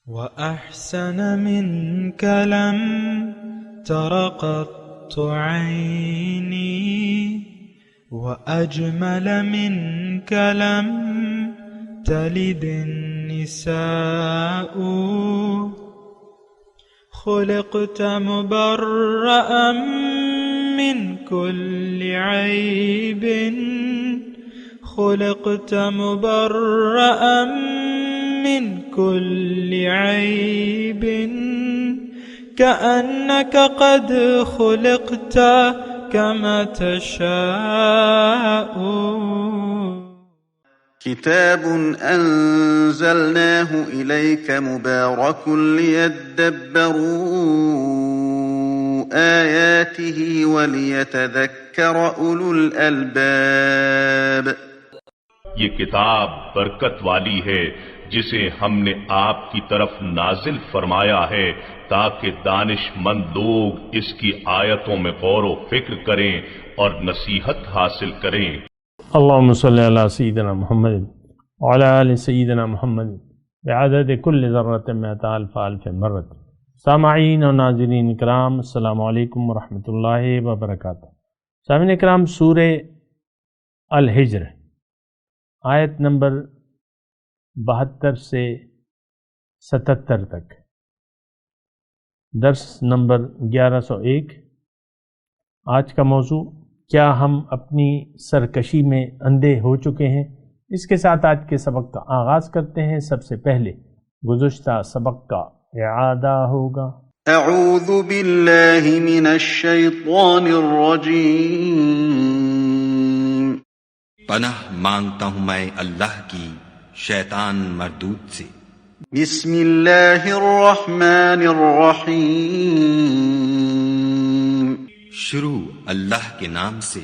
وأحسن منك لم تر قط عيني وأجمل منك لم تلد النساء خلقت مبرأ من كل عيب خلقت مبرأ من كل عيب كأنك قد خلقت كما تشاء. كتاب أنزلناه إليك مبارك ليدبروا آياته وليتذكر أولو الألباب. یہ کتاب برکت والی ہے جسے ہم نے آپ کی طرف نازل فرمایا ہے تاکہ دانش مند لوگ اس کی آیتوں میں غور و فکر کریں اور نصیحت حاصل کریں. اللهم صل على سيدنا محمد وعلى آل سيدنا محمد بعدد كل ذرة مئة ألف ألف مرة. سامعین و ناظرین اکرام، السلام علیکم ورحمۃ اللہ وبرکاتہ. سامعین اکرام، سورہ الحجر آیت نمبر 72 سے 77 تک، درس نمبر 1101. آج کا موضوع، کیا ہم اپنی سرکشی میں اندھے ہو چکے ہیں؟ اس کے ساتھ آج کے سبق کا آغاز کرتے ہیں. سب سے پہلے گزشتہ سبق کا اعادہ ہوگا. اعوذ باللہ من الشیطان الرجیم. پناہ مانگتا ہوں میں اللہ کی شیطان مردود سے. بسم اللہ الرحمن الرحیم. شروع اللہ کے نام سے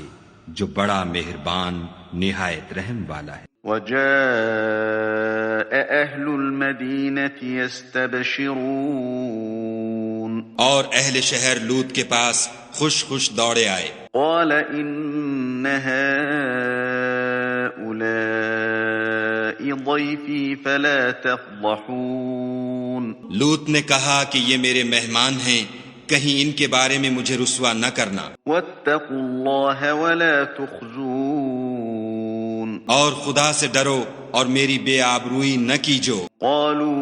جو بڑا مہربان نہایت رحم والا ہے. وجاء اہل المدینة یستبشرون. اور اہل شہر لوط کے پاس خوش خوش دوڑے آئے. قال ان هؤلاء ضیفی فلا تفضحون. لوط نے کہا کہ یہ میرے مہمان ہیں، کہیں ان کے بارے میں مجھے رسوا نہ کرنا. واتقوا اللہ ولا تخزون. اور خدا سے ڈرو اور میری بے آبروئی نہ کیجو. قالوا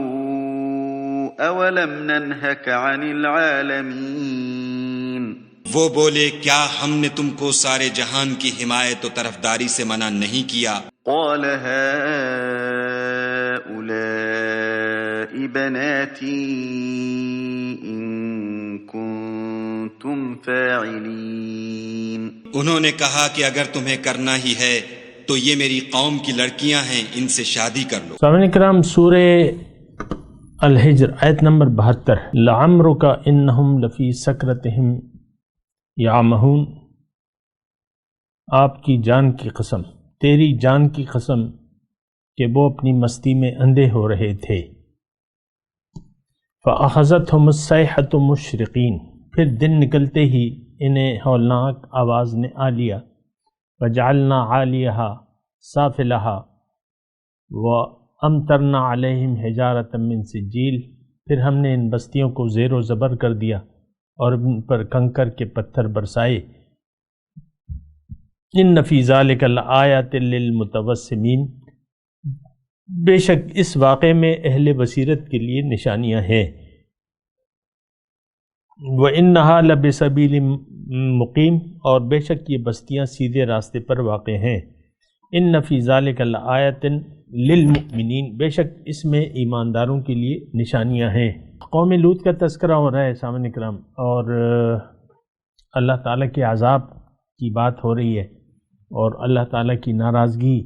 اولم ننهك عن العالمین. وہ بولے، کیا ہم نے تم کو سارے جہان کی حمایت و طرفداری سے منع نہیں کیا؟ قال هؤلاء بناتي إن كنتم فاعلين. انہوں نے کہا کہ اگر تمہیں کرنا ہی ہے تو یہ میری قوم کی لڑکیاں ہیں، ان سے شادی کر لو. سامعین کرام، سورہ الحجر آیت نمبر 72. لعمرک انہم لفی سکرتہم یعمہون. آپ کی جان کی قسم، تیری جان کی قسم کہ وہ اپنی مستی میں اندھے ہو رہے تھے. فأخذتہم الصیحۃ مشرقین. پھر دن نکلتے ہی انہیں ہولناک آواز نے آ لیا. وجعلنا عالیہا سافلہا وامطرنا علیہم حجارۃ من سجیل. پھر ہم نے ان بستیوں کو زیر و زبر کر دیا اور ان پر کنکر کے پتھر برسائے. ان فی ذلک لآیات للمتوسمین. بے شک اس واقعے میں اہل بصیرت کے لیے نشانیاں ہیں. وَإِنَّهَا لَبِسَبِيلٍ مُقِيمٍ. اور بے شک یہ بستیاں سیدھے راستے پر واقع ہیں. ان فی ذلک لآیات للمؤمنین. بے شک اس میں ایمانداروں کے لیے نشانیاں ہیں. قوم لوط کا تذکرہ ہو رہا ہے سامعین اکرام، اور اللہ تعالیٰ کے عذاب کی بات ہو رہی ہے، اور اللہ تعالیٰ کی ناراضگی،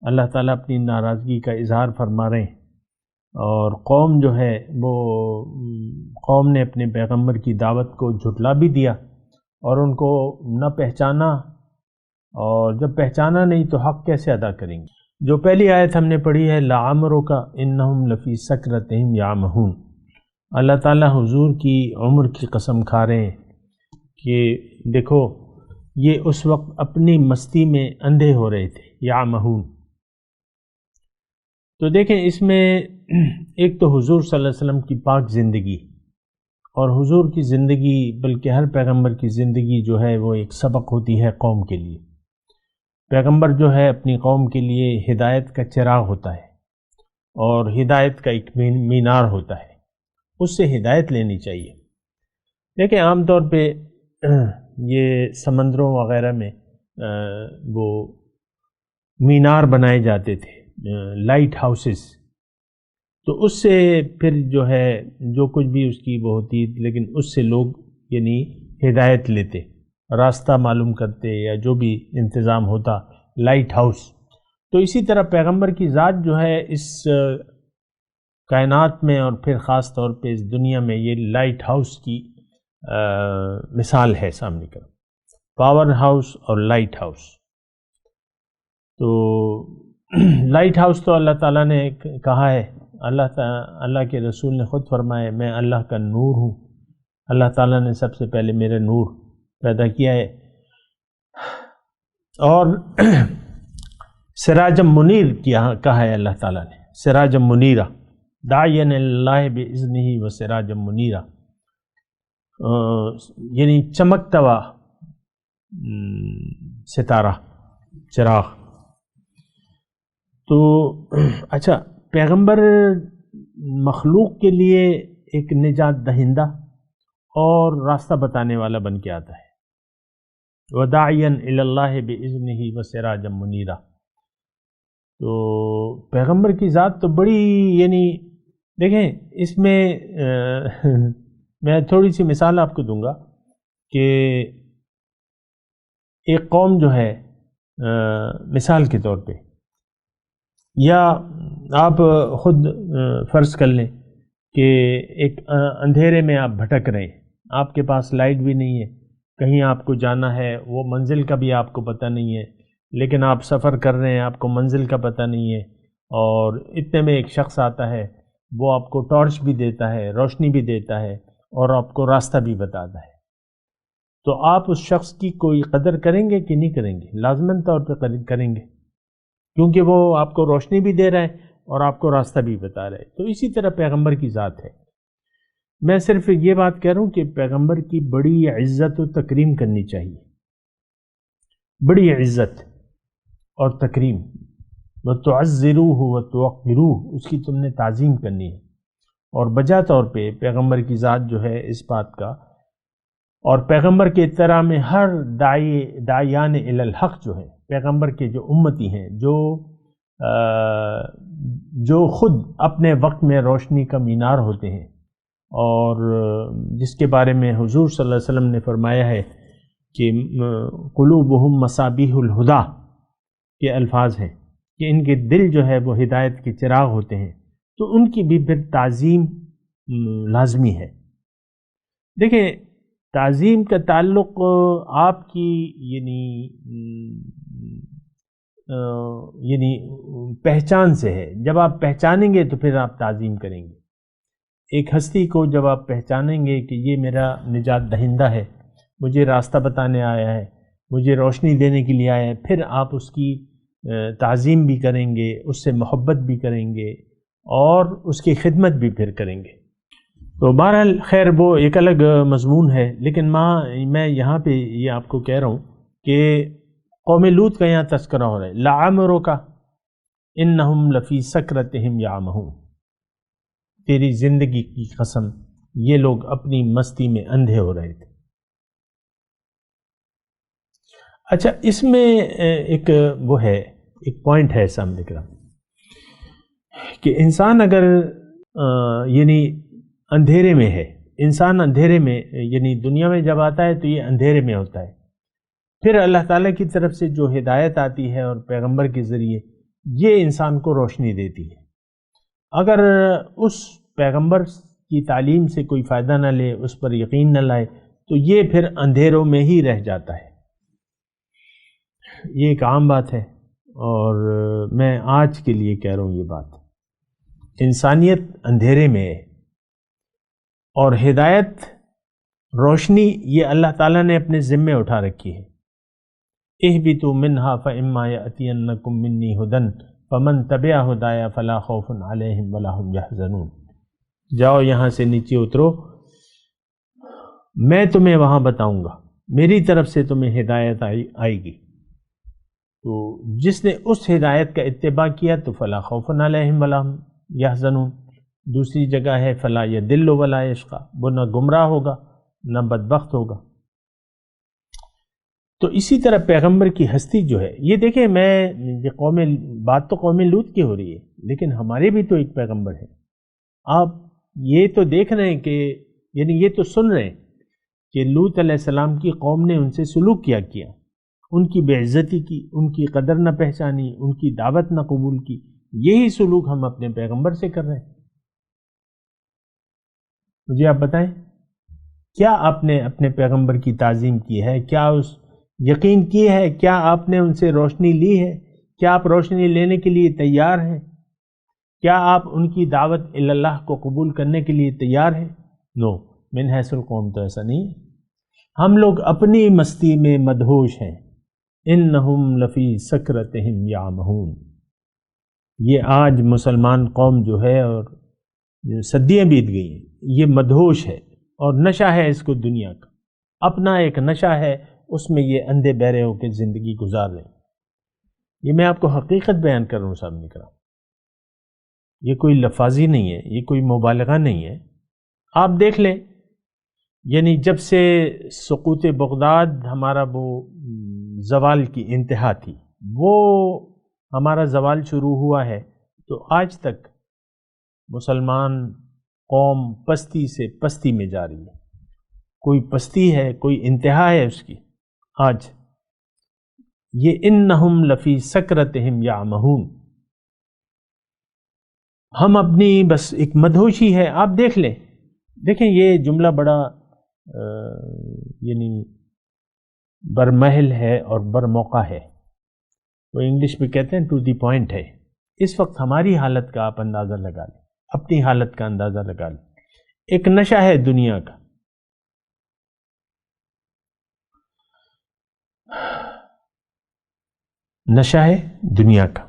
اللہ تعالیٰ اپنی ناراضگی کا اظہار فرما رہے ہیں. اور قوم جو ہے وہ قوم نے اپنے پیغمبر کی دعوت کو جھٹلا بھی دیا اور ان کو نہ پہچانا، اور جب پہچانا نہیں تو حق کیسے ادا کریں گے. جو پہلی آیت ہم نے پڑھی ہے لعمرک انہم لفی سکرتہم یعمہون. اللہ تعالیٰ حضور کی عمر کی قسم کھا رہے ہیں کہ دیکھو یہ اس وقت اپنی مستی میں اندھے ہو رہے تھے. یعمہون. تو دیکھیں اس میں ایک تو حضور صلی اللہ علیہ وسلم کی پاک زندگی، اور حضور کی زندگی بلکہ ہر پیغمبر کی زندگی جو ہے وہ ایک سبق ہوتی ہے قوم کے لیے۔ پیغمبر جو ہے اپنی قوم کے لیے ہدایت کا چراغ ہوتا ہے اور ہدایت کا ایک مینار ہوتا ہے، اس سے ہدایت لینی چاہیے۔ دیکھیں عام طور پہ یہ سمندروں وغیرہ میں وہ مینار بنائے جاتے تھے، لائٹ ہاؤسز، تو اس سے پھر جو ہے جو کچھ بھی اس کی وہ ہوتی، لیکن اس سے لوگ یعنی ہدایت لیتے، راستہ معلوم کرتے یا جو بھی انتظام ہوتا، لائٹ ہاؤس۔ تو اسی طرح پیغمبر کی ذات جو ہے اس کائنات میں اور پھر خاص طور پہ اس دنیا میں یہ لائٹ ہاؤس کی مثال ہے سامنے کا، پاور ہاؤس اور لائٹ ہاؤس۔ تو لائٹ ہاؤس تو اللہ تعالیٰ نے کہا ہے، اللہ کے رسول نے خود فرمایا میں اللہ کا نور ہوں، اللہ تعالیٰ نے سب سے پہلے میرا نور پیدا کیا ہے، اور سراجم منیر کہا ہے اللہ تعالیٰ نے، سراجم منیرہ، داعین اللہ باذنہ و سراجم منیرہ، یعنی چمکتا ہوا ستارہ، چراغ۔ تو اچھا، پیغمبر مخلوق کے لیے ایک نجات دہندہ اور راستہ بتانے والا بن کے آتا ہے، وداعین الی اللہ باذنہ وسراجا منیرا۔ تو پیغمبر کی ذات تو بڑی، یعنی دیکھیں اس میں میں تھوڑی سی مثال آپ کو دوں گا کہ ایک قوم جو ہے مثال کے طور پہ، یا آپ خود فرض کر لیں کہ ایک اندھیرے میں آپ بھٹک رہے ہیں، آپ کے پاس لائٹ بھی نہیں ہے، کہیں آپ کو جانا ہے، وہ منزل کا بھی آپ کو پتہ نہیں ہے، لیکن آپ سفر کر رہے ہیں، آپ کو منزل کا پتہ نہیں ہے، اور اتنے میں ایک شخص آتا ہے، وہ آپ کو ٹارچ بھی دیتا ہے، روشنی بھی دیتا ہے، اور آپ کو راستہ بھی بتاتا ہے۔ تو آپ اس شخص کی کوئی قدر کریں گے کہ نہیں کریں گے؟ لازماً طور پہ کریں گے، کیونکہ وہ آپ کو روشنی بھی دے رہا ہے اور آپ کو راستہ بھی بتا رہا ہے۔ تو اسی طرح پیغمبر کی ذات ہے۔ میں صرف یہ بات کہہ رہا ہوں کہ پیغمبر کی بڑی عزت و تکریم کرنی چاہیے، بڑی عزت اور تکریم، وَتُعَزِّرُوهُ وَتُوَقِّرُوهُ، اس کی تم نے تعظیم کرنی ہے۔ اور بجا طور پہ پیغمبر کی ذات جو ہے اس بات کا، اور پیغمبر کے اتباع میں ہر داعیان الی الحق جو ہے، پیغمبر کے جو امتی ہیں، جو خود اپنے وقت میں روشنی کا مینار ہوتے ہیں، اور جس کے بارے میں حضور صلی اللہ علیہ وسلم نے فرمایا ہے کہ قلوبہم مصابیح الہدیٰ کے الفاظ ہیں کہ ان کے دل جو ہے وہ ہدایت کے چراغ ہوتے ہیں، تو ان کی بھی پھر تعظیم لازمی ہے۔ دیکھیں تعظیم کا تعلق آپ کی یعنی پہچان سے ہے۔ جب آپ پہچانیں گے تو پھر آپ تعظیم کریں گے۔ ایک ہستی کو جب آپ پہچانیں گے کہ یہ میرا نجات دہندہ ہے، مجھے راستہ بتانے آیا ہے، مجھے روشنی دینے کے لیے آیا ہے، پھر آپ اس کی تعظیم بھی کریں گے، اس سے محبت بھی کریں گے، اور اس کی خدمت بھی پھر کریں گے۔ تو بہرحال خیر وہ ایک الگ مضمون ہے، لیکن میں یہاں پہ یہ آپ کو کہہ رہا ہوں کہ قوم لوط کا یہاں تذکرہ ہو رہا ہے، لعمرک انہم لفی سکرتہم یعمہون، تیری زندگی کی قسم یہ لوگ اپنی مستی میں اندھے ہو رہے تھے۔ اچھا، اس میں ایک وہ ہے، ایک پوائنٹ ہے سامنے کا، کہ انسان اگر یعنی اندھیرے میں ہے، انسان اندھیرے میں یعنی دنیا میں جب آتا ہے تو یہ اندھیرے میں ہوتا ہے، پھر اللہ تعالیٰ کی طرف سے جو ہدایت آتی ہے اور پیغمبر کے ذریعے، یہ انسان کو روشنی دیتی ہے۔ اگر اس پیغمبر کی تعلیم سے کوئی فائدہ نہ لے، اس پر یقین نہ لائے، تو یہ پھر اندھیروں میں ہی رہ جاتا ہے۔ یہ ایک عام بات ہے، اور میں آج کے لیے کہہ رہا ہوں یہ بات، انسانیت اندھیرے میں ہے، اور ہدایت، روشنی، یہ اللہ تعالیٰ نے اپنے ذمے اٹھا رکھی ہے۔ اہبطوا منہا فاما یأتینکم منی ھدی فمن تبع ہدایا فلا خوف علیہم ولا هم یحزنون۔ جاؤ یہاں سے نیچے اترو، میں تمہیں وہاں بتاؤں گا، میری طرف سے تمہیں ہدایت آئے گی۔ تو جس نے اس ہدایت کا اتباع کیا تو فلا خوف علیہم ولا هم یحزنون۔ دوسری جگہ ہے فلا یضل ولا یشقی، وہ نہ گمراہ ہوگا نہ بدبخت ہوگا۔ تو اسی طرح پیغمبر کی ہستی جو ہے، یہ دیکھیں بات تو قوم لوط کی ہو رہی ہے، لیکن ہمارے بھی تو ایک پیغمبر ہے۔ آپ یہ تو دیکھ رہے ہیں کہ یعنی یہ تو سن رہے ہیں کہ لوط علیہ السلام کی قوم نے ان سے سلوک کیا ان کی بے عزتی کی، ان کی قدر نہ پہچانی، ان کی دعوت نہ قبول کی۔ یہی سلوک ہم اپنے پیغمبر سے کر رہے ہیں۔ مجھے آپ بتائیں، کیا آپ نے اپنے پیغمبر کی تعظیم کی ہے؟ کیا اس یقین کی ہے؟ کیا آپ نے ان سے روشنی لی ہے؟ کیا آپ روشنی لینے کے لیے تیار ہیں؟ کیا آپ ان کی دعوت اللہ کو قبول کرنے کے لیے تیار ہیں؟ نو، من حیث القوم تو ایسا نہیں ہے۔ ہم لوگ اپنی مستی میں مدہوش ہیں۔ انہم لفی سکرتہم یعمہون۔ یہ آج مسلمان قوم جو ہے اور صدیاں بیت گئی ہیں، یہ مدہوش ہے اور نشہ ہے اس کو دنیا کا، اپنا ایک نشہ ہے، اس میں یہ اندھے بہرے ہو کے زندگی گزار رہے ہیں۔ یہ میں آپ کو حقیقت بیان کر رہا ہوں صاحب نکرام، یہ کوئی لفاظی نہیں ہے، یہ کوئی مبالغہ نہیں ہے۔ آپ دیکھ لیں، یعنی جب سے سقوط بغداد ہمارا وہ زوال کی انتہا تھی، وہ ہمارا زوال شروع ہوا ہے، تو آج تک مسلمان قوم پستی سے پستی میں جا رہی ہے۔ کوئی پستی ہے، کوئی انتہا ہے اس کی۔ آج یہ انہم لفی سکرتہم یعمہون، ہم اپنی بس ایک مدہوشی ہے۔ آپ دیکھ لیں، دیکھیں یہ جملہ بڑا یعنی برمحل ہے اور برموقع ہے، وہ انگلش میں کہتے ہیں ٹو دی پوائنٹ ہے۔ اس وقت ہماری حالت کا آپ اندازہ لگا لیں، اپنی حالت کا اندازہ لگا لیں۔ ایک نشہ ہے دنیا کا، نشہ ہے دنیا کا۔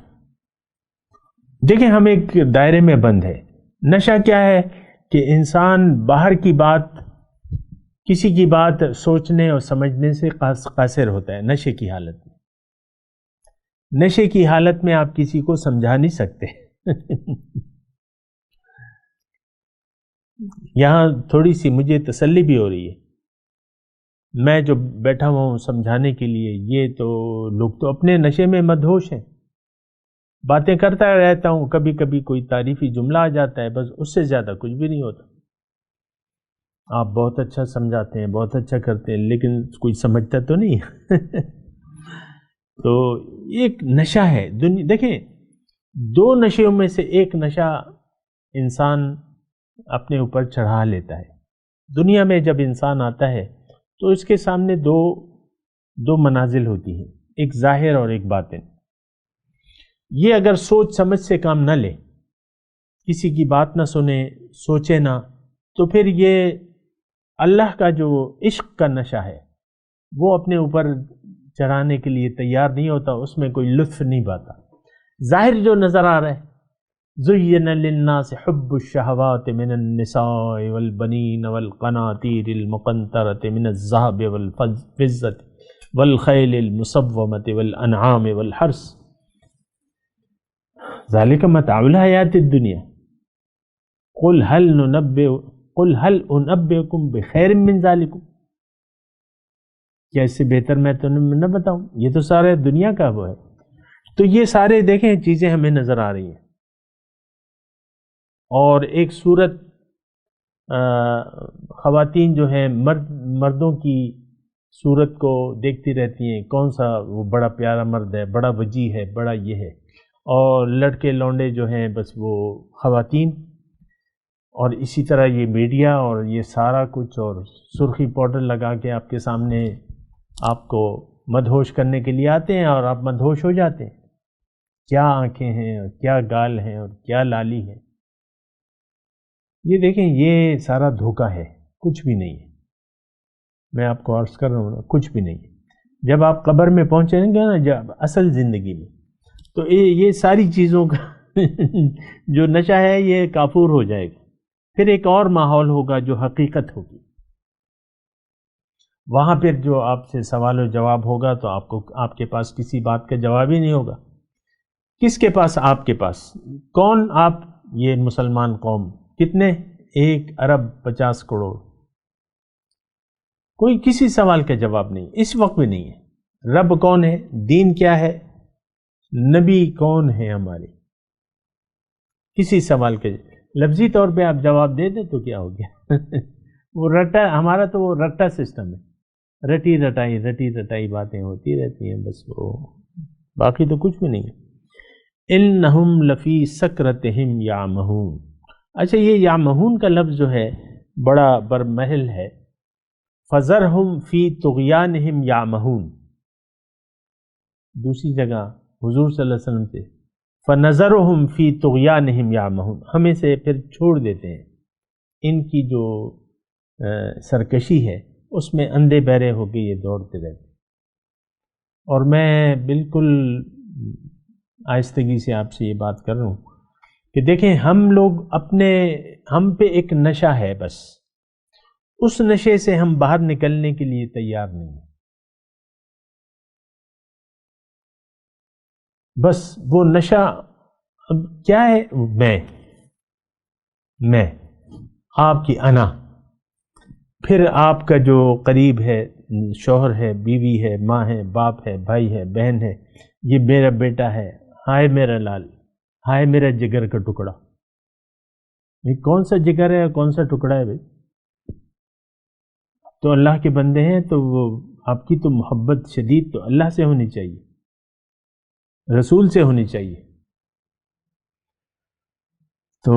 دیکھیں ہم ایک دائرے میں بند ہے۔ نشہ کیا ہے کہ انسان باہر کی بات، کسی کی بات سوچنے اور سمجھنے سے قاصر ہوتا ہے نشے کی حالت میں۔ نشے کی حالت میں آپ کسی کو سمجھا نہیں سکتے۔ یہاں تھوڑی سی مجھے تسلی بھی ہو رہی ہے، میں جو بیٹھا ہوا ہوں سمجھانے کے لیے، یہ تو لوگ تو اپنے نشے میں مدہوش ہیں۔ باتیں کرتا رہتا ہوں، کبھی کبھی کوئی تعریفی جملہ آ جاتا ہے، بس اس سے زیادہ کچھ بھی نہیں ہوتا۔ آپ بہت اچھا سمجھاتے ہیں، بہت اچھا کرتے ہیں، لیکن کوئی سمجھتا تو نہیں۔ تو ایک نشہ ہے دیکھیں، دو نشوں میں سے ایک نشہ انسان اپنے اوپر چڑھا لیتا ہے۔ دنیا میں جب انسان آتا ہے تو اس کے سامنے دو منازل ہوتی ہیں، ایک ظاہر اور ایک باطن۔ یہ اگر سوچ سمجھ سے کام نہ لے، کسی کی بات نہ سنے، سوچے نہ، تو پھر یہ اللہ کا جو عشق کا نشہ ہے وہ اپنے اوپر چڑھانے کے لیے تیار نہیں ہوتا، اس میں کوئی لطف نہیں پاتا۔ ظاہر جو نظر آ رہا ہے، زُيِّنَ لِلنَّاسِ حُبُّ الشَّهَوَاتِ مِنَ النِّسَاءِ وَالْبَنِينَ وَالْقَنَاطِيرِ الْمُقَنطَرَةِ مِنَ الذَّهَبِ وَالْفِضَّةِ وَالْخَيْلِ الْمُصَوَّمَةِ وَالْأَنْعَامِ وَالْحَرْثِ ذَلِكَ مَتَاعُ الْحَيَاةِ الدُّنْيَا قُلْ هَلْ أُنَبِّئُكُمْ بِخَيْرٍ مِّن ذَلِكُمْ، کیا اس سے بہتر میں تمہیں نہ بتاؤں؟ یہ تو سارے دنیا کا وہ ہے۔ تو یہ سارے دیکھیں چیزیں ہمیں نظر آ رہی ہیں، اور ایک صورت خواتین جو ہیں مردوں کی صورت کو دیکھتی رہتی ہیں، کون سا وہ بڑا پیارا مرد ہے، بڑا وجیح ہے، بڑا یہ ہے، اور لڑکے لونڈے جو ہیں بس وہ خواتین، اور اسی طرح یہ میڈیا اور یہ سارا کچھ، اور سرخی پاؤڈر لگا کے آپ کے سامنے آپ کو مدہوش کرنے کے لیے آتے ہیں، اور آپ مدہوش ہو جاتے ہیں۔ کیا آنکھیں ہیں اور کیا گال ہیں اور کیا لالی ہے۔ یہ دیکھیں یہ سارا دھوکہ ہے، کچھ بھی نہیں ہے۔ میں آپ کو عرض کر رہا ہوں نا، کچھ بھی نہیں ہے۔ جب آپ قبر میں پہنچیں گے نا، جب اصل زندگی میں، تو یہ ساری چیزوں کا جو نشہ ہے یہ کافور ہو جائے گا. پھر ایک اور ماحول ہوگا جو حقیقت ہوگی. وہاں پھر جو آپ سے سوال و جواب ہوگا تو آپ کے پاس کسی بات کا جواب ہی نہیں ہوگا. کس کے پاس؟ آپ کے پاس. کون آپ؟ یہ مسلمان قوم. کتنے؟ 1 ارب 50 کروڑ. کوئی کسی سوال کا جواب نہیں، اس وقت بھی نہیں ہے. رب کون ہے؟ دین کیا ہے؟ نبی کون ہے ہمارے؟ کسی سوال کے لفظی طور پہ آپ جواب دے دیں تو کیا ہو گیا؟ وہ رٹا، ہمارا تو وہ رٹا سسٹم ہے، رٹی رٹائی باتیں ہوتی رہتی ہیں بس، وہ باقی تو کچھ بھی نہیں ہے. انہم لفی سکرتہم یعمہون. اچھا، یہ یعمہون کا لفظ جو ہے بڑا برمحل ہے. فذرہم فی طغیانہم یعمہون. دوسری جگہ حضور صلی اللہ علیہ وسلم سے فنظرہم فی طغیانہم یعمہون، ہمیں سے پھر چھوڑ دیتے ہیں ان کی جو سرکشی ہے اس میں اندھے بہرے ہو کے یہ دوڑتے رہتے. اور میں بالکل آہستگی سے آپ سے یہ بات کر رہا ہوں کہ دیکھیں، ہم لوگ ہم پہ ایک نشہ ہے، بس اس نشے سے ہم باہر نکلنے کے لیے تیار نہیں ہیں. بس وہ نشہ اب کیا ہے؟ میں آپ کی انا، پھر آپ کا جو قریب ہے، شوہر ہے، بیوی ہے، ماں ہے، باپ ہے، بھائی ہے، بہن ہے، یہ میرا بیٹا ہے، ہائے میرا لال، ہائے میرا جگر کا ٹکڑا. یہ کون سا جگر ہے اور کون سا ٹکڑا ہے بھائی؟ تو اللہ کے بندے ہیں تو وہ آپ کی تو محبت شدید تو اللہ سے ہونی چاہیے، رسول سے ہونی چاہیے. تو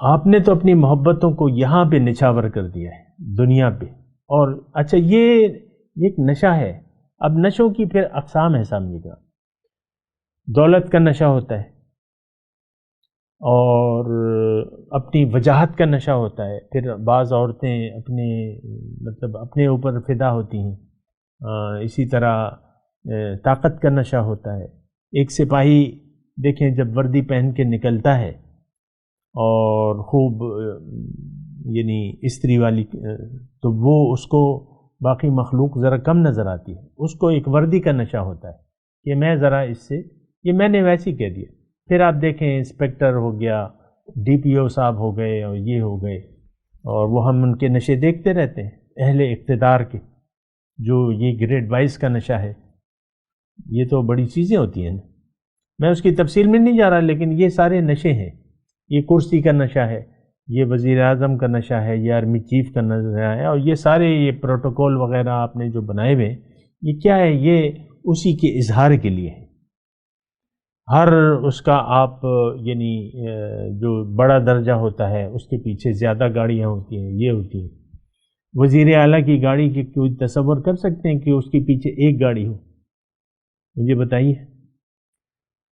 آپ نے تو اپنی محبتوں کو یہاں پہ نچھاور کر دیا ہے دنیا پہ. اور اچھا، یہ ایک نشہ ہے. اب نشوں کی پھر اقسام ہے، سامنے کا دولت کا نشہ ہوتا ہے، اور اپنی وجاہت کا نشہ ہوتا ہے. پھر بعض عورتیں اپنے اوپر فدا ہوتی ہیں. اسی طرح طاقت کا نشہ ہوتا ہے. ایک سپاہی دیکھیں جب وردی پہن کے نکلتا ہے اور خوب یعنی استری والی، تو وہ اس کو باقی مخلوق ذرا کم نظر آتی ہے. اس کو ایک وردی کا نشہ ہوتا ہے کہ میں ذرا اس سے، یہ میں نے ویسے ہی کہہ دیا. پھر آپ دیکھیں انسپیکٹر ہو گیا، ڈی پی او صاحب ہو گئے اور یہ ہو گئے، اور وہ ہم ان کے نشے دیکھتے رہتے ہیں اہل اقتدار کے، جو یہ گریڈ 22 کا نشہ ہے. یہ تو بڑی چیزیں ہوتی ہیں نا، میں اس کی تفصیل میں نہیں جا رہا، لیکن یہ سارے نشے ہیں. یہ کرسی کا نشہ ہے، یہ وزیر اعظم کا نشہ ہے، یہ آرمی چیف کا نشہ ہے، اور یہ سارے یہ پروٹوکول وغیرہ آپ نے جو بنائے ہوئے، یہ کیا ہے؟ یہ اسی کے اظہار کے لیے ہے. ہر اس کا آپ یعنی جو بڑا درجہ ہوتا ہے اس کے پیچھے زیادہ گاڑیاں ہوتی ہیں، یہ ہوتی ہیں. وزیر اعلیٰ کی گاڑی کی کوئی تصور کر سکتے ہیں کہ اس کے پیچھے ایک گاڑی ہو؟ مجھے بتائیے.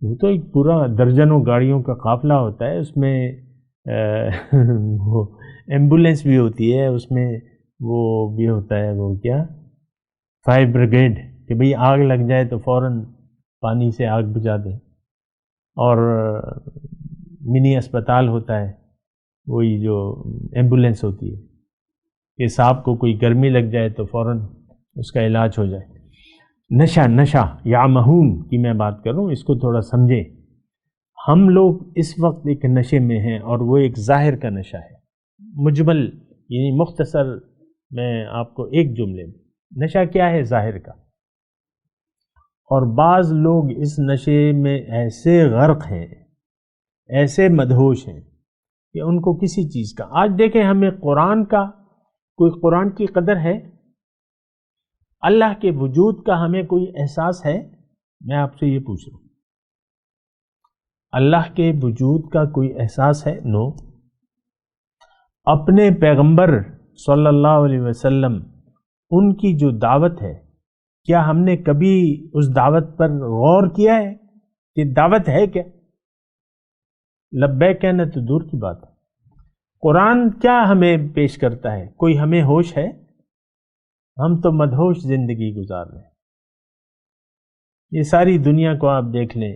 وہ تو ایک پورا درجنوں گاڑیوں کا قافلہ ہوتا ہے. اس میں وہ ایمبولینس بھی ہوتی ہے، اس میں وہ بھی ہوتا ہے، وہ کیا، فائر بریگیڈ، کہ بھئی آگ لگ جائے تو فوراً پانی سے آگ بجھا دیں. اور منی اسپتال ہوتا ہے، وہی جو ایمبولینس ہوتی ہے کہ صاحب کو کوئی گرمی لگ جائے تو فوراً اس کا علاج ہو جائے. نشہ یعمہون کی میں بات کر رہا ہوں، اس کو تھوڑا سمجھیں. ہم لوگ اس وقت ایک نشے میں ہیں، اور وہ ایک ظاہر کا نشہ ہے. مجمل یعنی مختصر میں آپ کو ایک جملے میں، نشہ کیا ہے؟ ظاہر کا. اور بعض لوگ اس نشے میں ایسے غرق ہیں، ایسے مدہوش ہیں کہ ان کو کسی چیز کا، آج دیکھیں ہمیں قرآن کا، کوئی قرآن کی قدر ہے؟ اللہ کے وجود کا ہمیں کوئی احساس ہے؟ میں آپ سے یہ پوچھ رہا ہوں، اللہ کے وجود کا کوئی احساس ہے؟ نو. اپنے پیغمبر صلی اللہ علیہ وسلم، ان کی جو دعوت ہے، کیا ہم نے کبھی اس دعوت پر غور کیا ہے کہ دعوت ہے کیا؟ لبیک کہنا تو دور کی بات ہے. قرآن کیا ہمیں پیش کرتا ہے؟ کوئی ہمیں ہوش ہے؟ ہم تو مدہوش زندگی گزار رہے ہیں. یہ ساری دنیا کو آپ دیکھ لیں،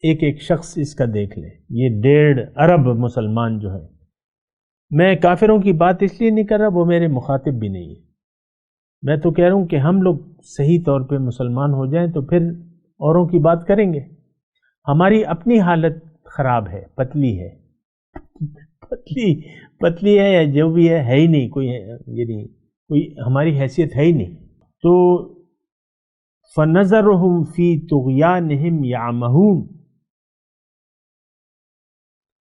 ایک ایک شخص اس کا دیکھ لے، یہ 1.5 ارب مسلمان جو ہے، میں کافروں کی بات اس لیے نہیں کر رہا، وہ میرے مخاطب بھی نہیں ہے، میں تو کہہ رہا ہوں کہ ہم لوگ صحیح طور پہ مسلمان ہو جائیں تو پھر اوروں کی بات کریں گے۔ ہماری اپنی حالت خراب ہے، پتلی ہے، پتلی ہے یا جو بھی ہے ہی نہیں، یعنی کوئی ہماری حیثیت ہے ہی نہیں۔ تو فَنَظَرُهُمْ فِي طُغْيَانِهِمْ يَعْمَهُونَ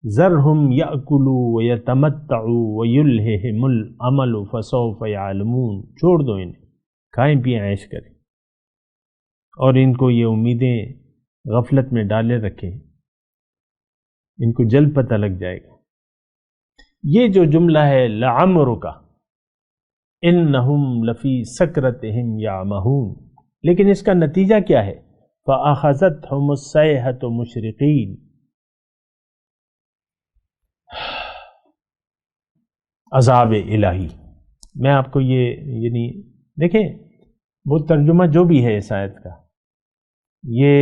ذَرْهُمْ يَأْكُلُوا وَيَتَمَتَّعُوا وَيُلْهِهِمُ الْأَمَلُ فَسَوْفَ يَعْلَمُونَ، چھوڑ دو انہیں، کھائیں پیئیں عیش کریں، اور ان کو یہ امیدیں غفلت میں ڈالے رکھیں، ان کو جلد پتہ لگ جائے گا۔ یہ جو جملہ ہے لَعَمْرُكَ إِنَّهُمْ لَفِي سَكْرَتِهِمْ يَعْمَهُونَ، لیکن اس کا نتیجہ کیا ہے؟ فَأَخَذَتْهُمُ الصَّيْحَةُ مُشْرِقِينَ، عذاب الہی۔ میں آپ کو یہ یعنی دیکھیں وہ ترجمہ جو بھی ہے اس آیت کا، یہ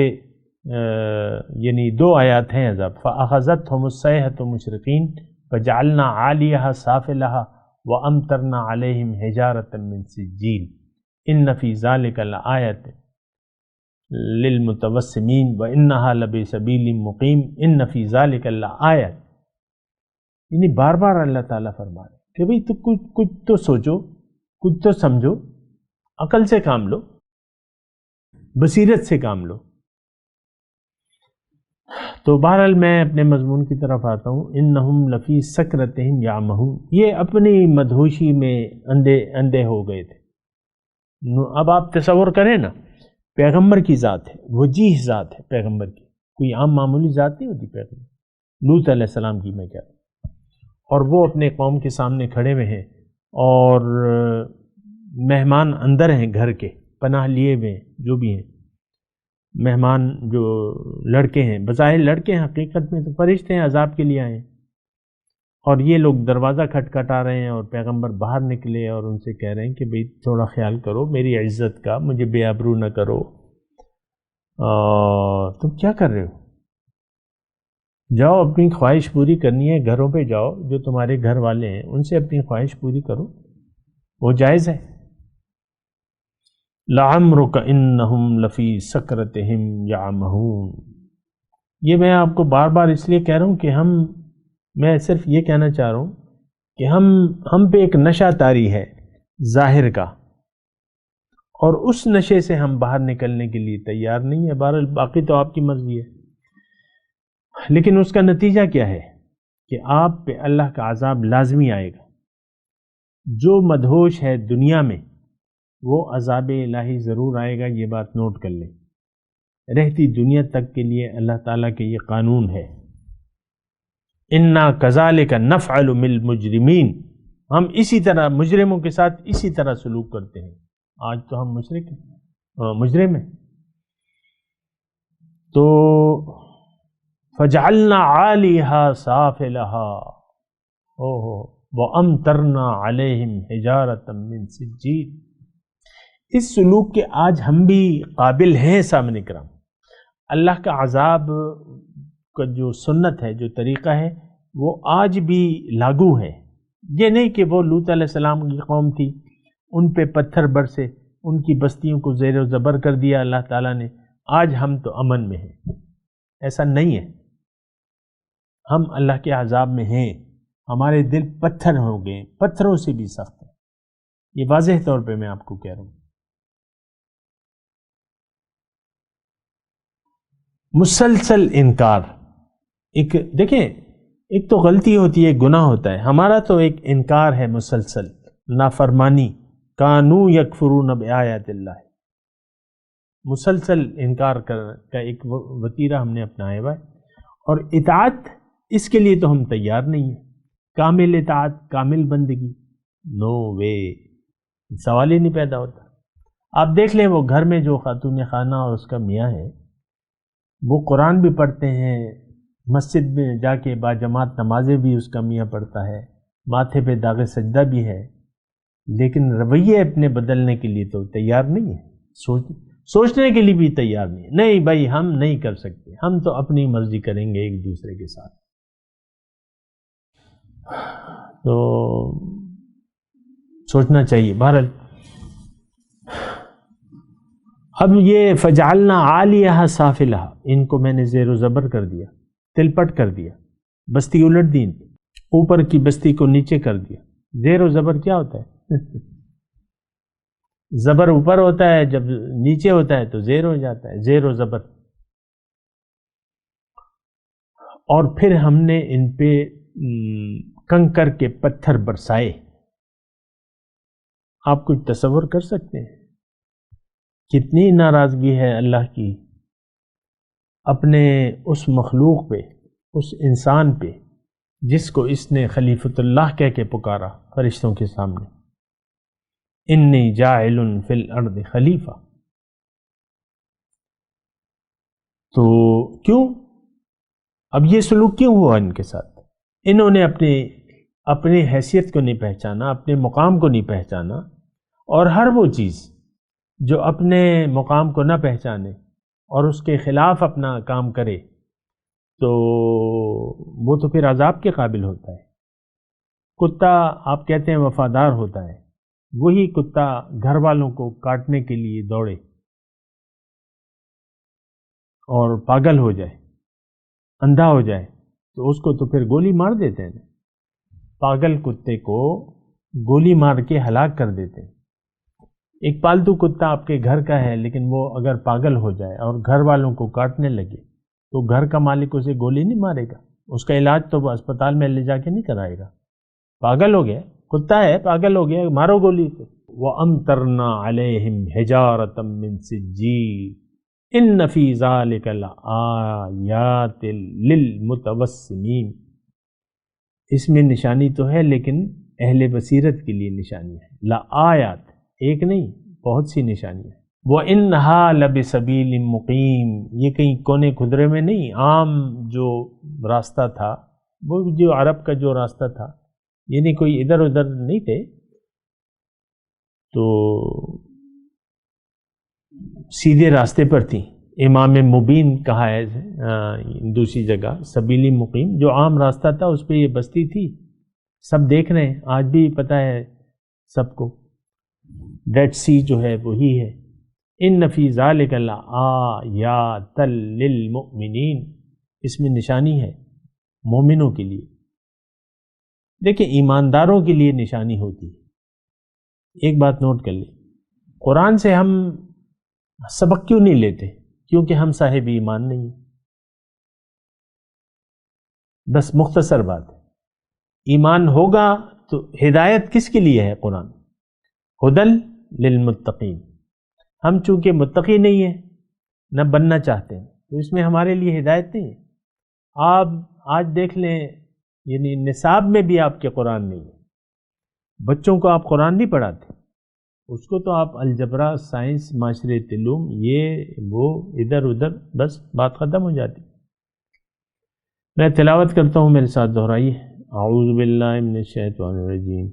یعنی 2 آیات ہیں عذاب۔ فَأَخَذَتْهُمُ الصَّيْحَةُ مُشْرِقِينَ فَجَعَلْنَا عَالِيَهَا سَافِلَهَا وَأَمْطَرْنَا عَلَيْهِمْ حِجَارَةً مِّن سِجِّيلٍ إِنَّ فِي ذَلِكَ لَآيَةً لِّلْمُتَوَسِّمِينَ وَإِنَّهَا لَبِسَبِيلٍ مُقِيمٍ إِنَّ فِي ذَلِكَ لَآيَةً، یعنی بار بار اللہ تعالیٰ فرما رہے کہ بھئی تو کچھ تو سوچو، کچھ تو سمجھو، عقل سے کام لو، بصیرت سے کام لو۔ تو بہرحال میں اپنے مضمون کی طرف آتا ہوں۔ انہم لفی سکرتہم یعمہون، یہ اپنی مدہوشی میں اندھے ہو گئے تھے۔ اب آپ تصور کریں نا، پیغمبر کی ذات ہے، وجیح ذات ہے پیغمبر کی، کوئی عام معمولی ذات نہیں ہوتی پیغمبر، لوط علیہ السلام کی میں کہہ رہا ہوں، اور وہ اپنے قوم کے سامنے کھڑے ہوئے ہیں، اور مہمان اندر ہیں گھر کے، پناہ لیے ہوئے جو بھی ہیں مہمان، جو لڑکے ہیں، بظاہر لڑکے ہیں، حقیقت میں تو فرشتے ہیں، عذاب کے لیے آئے ہیں، اور یہ لوگ دروازہ کھٹکھٹا رہے ہیں، اور پیغمبر باہر نکلے اور ان سے کہہ رہے ہیں کہ بھئی تھوڑا خیال کرو میری عزت کا، مجھے بے آبرو نہ کرو۔ تم کیا کر رہے ہو؟ جاؤ اپنی خواہش پوری کرنی ہے، گھروں پہ جاؤ، جو تمہارے گھر والے ہیں ان سے اپنی خواہش پوری کرو، وہ جائز ہے۔ لَعَمْرُكَ إِنَّهُمْ لَفِي سَكْرَتِهِمْ يَعْمَهُونَ، یہ میں آپ کو بار بار اس لیے کہہ رہا ہوں کہ میں صرف یہ کہنا چاہ رہا ہوں کہ ہم پہ ایک نشہ طاری ہے ظاہر کا، اور اس نشے سے ہم باہر نکلنے کے لیے تیار نہیں ہے۔ بہرحال باقی تو آپ کی مرضی ہے، لیکن اس کا نتیجہ کیا ہے کہ آپ پہ اللہ کا عذاب لازمی آئے گا۔ جو مدہوش ہے دنیا میں وہ عذاب الہی ضرور آئے گا، یہ بات نوٹ کر لیں، رہتی دنیا تک کے لیے اللہ تعالیٰ کے یہ قانون ہے۔ اِنَّا كَذَلِكَ نَفْعَلُ بِالْمُجْرِمِينَ، ہم اسی طرح مجرموں کے ساتھ اسی طرح سلوک کرتے ہیں۔ آج تو ہم مجرم ہیں۔ تو فَجَعَلْنَا عَالِيهَا سَافِلَهَا وَأَمْطَرْنَا عَلَيْهِمْ حِجَارَةً مِّن سِجِّيلٍ، اس سلوک کے آج ہم بھی قابل ہیں سامنے کرام۔ اللہ کا عذاب کا جو سنت ہے، جو طریقہ ہے، وہ آج بھی لاگو ہے۔ یہ نہیں کہ وہ لوط علیہ السلام کی قوم تھی، ان پہ پتھر برسے، ان کی بستیوں کو زیر و زبر کر دیا اللہ تعالیٰ نے، آج ہم تو امن میں ہیں، ایسا نہیں ہے۔ ہم اللہ کے عذاب میں ہیں، ہمارے دل پتھر ہو گئے، پتھروں سے بھی سخت ہے، یہ واضح طور پہ میں آپ کو کہہ رہا ہوں۔ مسلسل انکار، دیکھیں ایک تو غلطی ہوتی ہے، گناہ ہوتا ہے، ہمارا تو ایک انکار ہے مسلسل، نافرمانی، کانو یکفرون بآیات اللہ، مسلسل انکار کا ایک وتیرہ ہم نے اپنایا ہوا ہے، اور اطاعت اس کے لیے تو ہم تیار نہیں ہیں، کامل اطاعت، کامل بندگی، نو وے، سوال ہی نہیں پیدا ہوتا۔ آپ دیکھ لیں وہ گھر میں جو خاتون خانہ اور اس کا میاں ہے، وہ قرآن بھی پڑھتے ہیں، مسجد میں جا کے باجماعت نمازیں بھی اس کا میاں پڑھتا ہے، ماتھے پہ داغ سجدہ بھی ہے، لیکن رویے اپنے بدلنے کے لیے تو تیار نہیں ہے۔ سوچنے کے لیے بھی تیار نہیں بھائی ہم نہیں کر سکتے، ہم تو اپنی مرضی کریں گے ایک دوسرے کے ساتھ. تو سوچنا چاہیے. بہرحال اب یہ فجعلنا عالیہا سافلہا، ان کو میں نے زیر و زبر کر دیا، تلپٹ کر دیا، بستی الٹ دی، اوپر کی بستی کو نیچے کر دیا. زیر و زبر کیا ہوتا ہے؟ زبر اوپر ہوتا ہے، جب نیچے ہوتا ہے تو زیر ہو جاتا ہے، زیر و زبر. اور پھر ہم نے ان پہ کنکر کے پتھر برسائے. آپ کچھ تصور کر سکتے ہیں کتنی ناراضگی ہے اللہ کی اپنے اس مخلوق پہ، اس انسان پہ جس کو اس نے خلیفۃ اللہ کہہ کے پکارا فرشتوں کے سامنے، انی جاعل فی الارض خلیفہ. تو کیوں اب یہ سلوک کیوں ہوا ان کے ساتھ؟ انہوں نے اپنی حیثیت کو نہیں پہچانا، اپنے مقام کو نہیں پہچانا. اور ہر وہ چیز جو اپنے مقام کو نہ پہچانے اور اس کے خلاف اپنا کام کرے تو وہ تو پھر عذاب کے قابل ہوتا ہے. کتا آپ کہتے ہیں وفادار ہوتا ہے، وہی کتا گھر والوں کو کاٹنے کے لیے دوڑے اور پاگل ہو جائے، اندھا ہو جائے تو اس کو تو پھر گولی مار دیتے ہیں. پاگل کتے کو گولی مار کے ہلاک کر دیتے ہیں. ایک پالتو کتا آپ کے گھر کا ہے لیکن وہ اگر پاگل ہو جائے اور گھر والوں کو کاٹنے لگے تو گھر کا مالک اسے گولی نہیں مارے گا، اس کا علاج تو وہ اسپتال میں لے جا کے نہیں کرائے گا. پاگل ہو گیا، کتا ہے پاگل ہو گیا، مارو گولی کو. وَأَمْطَرْنَا عَلَيْهِمْ حِجَارَةً مِّن سِجِّيلٍ إِنَّ فِي ذَلِكَ لَآيَاتٍ لِّلْمُتَوَسِّمِينَ. اس میں نشانی تو ہے لیکن اہل بصیرت کے لیے نشانی ہے. لآیات ایک نہیں بہت سی نشانیاں. وَإِنَّهَا لَبِسَبِيلٍ مُقِيمٍ، یہ کہیں کونے کھدرے میں نہیں، عام جو راستہ تھا وہ جو عرب کا جو راستہ تھا، یعنی کوئی ادھر ادھر نہیں تھے. تو سیدھے راستے پر تھیں. امام مبین کہا ہے دوسری جگہ سبیل مقیم، جو عام راستہ تھا اس پہ یہ بستی تھی. سب دیکھ رہے ہیں، آج بھی پتہ ہے سب کو، ڈیڈ سی جو ہے وہی ہے. ان فی ذالک لآیات للمؤمنین، اس میں نشانی ہے مومنوں کے لیے. دیکھیں ایمانداروں کے لیے نشانی ہوتی ہے. ایک بات نوٹ کر لیں، قرآن سے ہم سبق کیوں نہیں لیتے؟ کیونکہ ہم صاحب ایمان نہیں ہیں. بس مختصر بات ہے. ایمان ہوگا تو ہدایت کس کے لیے ہے؟ قرآن ہدل للمتقین. ہم چونکہ متقی نہیں ہیں نہ بننا چاہتے ہیں تو اس میں ہمارے لیے ہدایت نہیں ہے. آپ آج دیکھ لیں، یعنی نصاب میں بھی آپ کے قرآن نہیں ہے. بچوں کو آپ قرآن نہیں پڑھاتے، اس کو تو آپ الجبرا، سائنس، معاشرت علوم، یہ وہ ادھر ادھر، بس بات ختم ہو جاتی. میں تلاوت کرتا ہوں، میرے ساتھ دہرائیے. اعوذ باللہ من الشیطان الرجیم،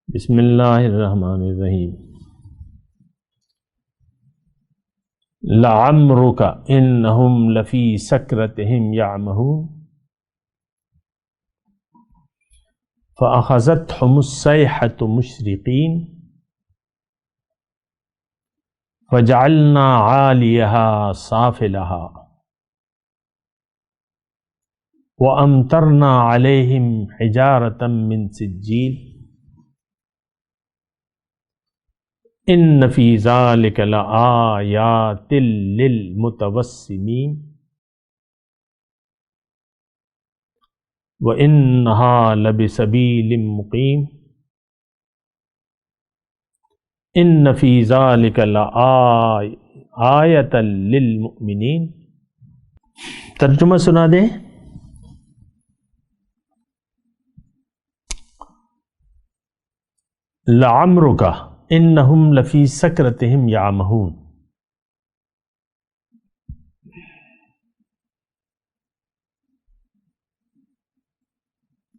بسم اللہ الرحمن الرحیم. لعمرک انہم لفی سکرتہم یعمہون فأخذتهم الصیحة مشرقین فجعلنا عالیہا سافلہا وَأَمْطَرْنَا عَلَيْهِمْ حِجَارَةً مِّن سِجِّيلٍ إِنَّ فِي ذَلِكَ لَآيَاتٍ لِّلْمُتَوَسِّمِينَ وَإِنَّهَا لَبِسَبِيلٍ مُقِيمٍ إِنَّ فِي ذَلِكَ لَآيَةً لِّلْمُؤْمِنِينَ. ترجمہ سنا دیں. لعمرک انہم لفی سکرتہم یعمہون.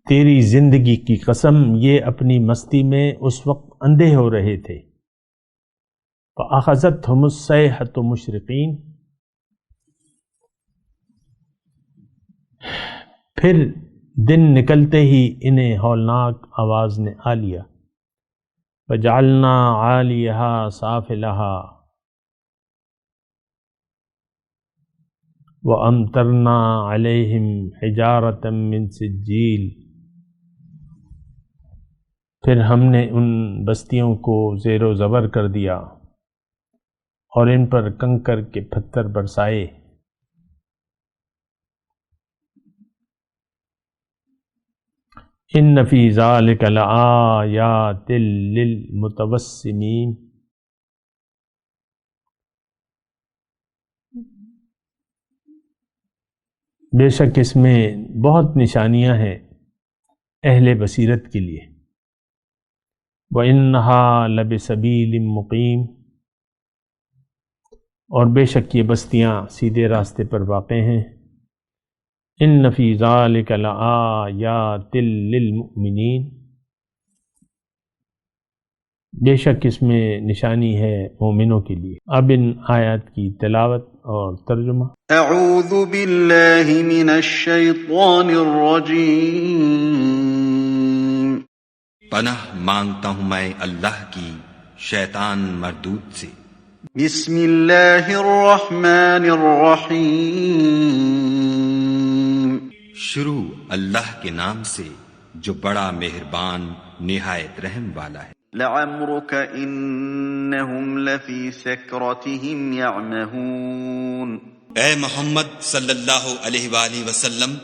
تیری زندگی کی قسم، یہ اپنی مستی میں اس وقت اندھے ہو رہے تھے. فأخذتهم الصیحة مشرقین، پھر دن نکلتے ہی انہیں ہولناک آواز نے آ لیا۔ فجعلنا عالیہا سافلہا وَأَمْطَرْنَا عَلَيْهِمْ حِجَارَةً مِّن سِجِّيلٍ، پھر ہم نے ان بستیوں کو زیر و زبر کر دیا اور ان پر کنکر کے پتھر برسائے۔ ان فی ذلک لآیات للمتوسمین، بے شک اس میں بہت نشانیاں ہیں اہل بصیرت کے لیے۔ وَإِنَّهَا لَبِسَبِيلٍ مُقِيمٍ، اور بے شک یہ بستیاں سیدھے راستے پر واقع ہیں۔ ان فی ذلک لآیات للمؤمنین، بے شک اس میں نشانی ہے مومنوں کے لیے۔ اب ان آیات کی تلاوت اور ترجمہ۔ اعوذ باللہ من الشیطان الرجیم، پناہ مانگتا ہوں میں اللہ کی شیطان مردود سے۔ بسم اللہ الرحمن الرحیم، شروع اللہ کے نام سے جو بڑا مہربان نہایت رحم والا ہے۔ لعمرک انہم لفی سکرتہم یعمہون، اے محمد صلی اللہ علیہ وآلہ وسلم،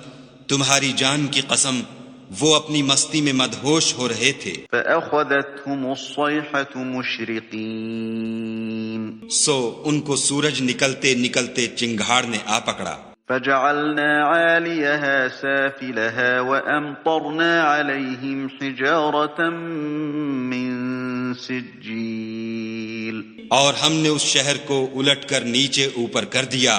تمہاری جان کی قسم وہ اپنی مستی میں مدہوش ہو رہے تھے۔ فأخذتہم الصیحة مشرقین، سو ان کو سورج نکلتے نکلتے چنگھاڑ نے آ پکڑا۔ فجعلنا عالیہا سافلہا وامطرنا علیہم حجارة من سجیل، اور ہم نے اس شہر کو الٹ کر نیچے اوپر کر دیا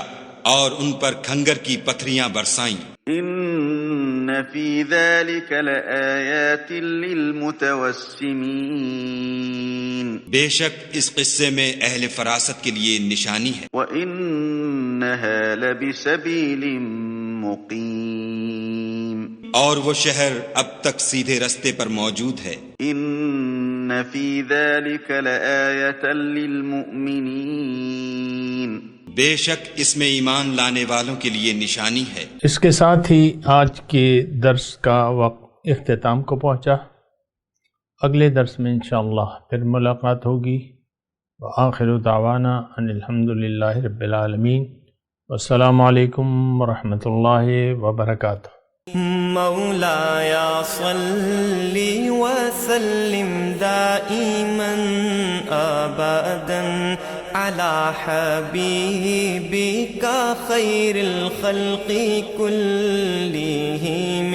اور ان پر کھنگر کی پتھریاں برسائیں۔ ان فی ذلک لآیات للمتوسمین، بے شک اس قصے میں اہل فراست کے لیے نشانی ہے۔ وَإِنَّهَا لَبِسَبِيلٍ مُقِيمٍ، اور وہ شہر اب تک سیدھے رستے پر موجود ہے۔ ان فی ذلک لآیۃ للمؤمنین، بے شک اس میں ایمان لانے والوں کے لیے نشانی ہے۔ اس کے ساتھ ہی آج کے درس کا وقت اختتام کو پہنچا۔ اگلے درس میں انشاءاللہ پھر ملاقات ہوگی۔ وآخر دعوانا ان الحمدللہ رب العالمین، والسلام علیکم ورحمۃ اللہ وبرکاتہ۔ مولاي صل وسلم دائما أبدا على حبيبك خير الخلق كلهم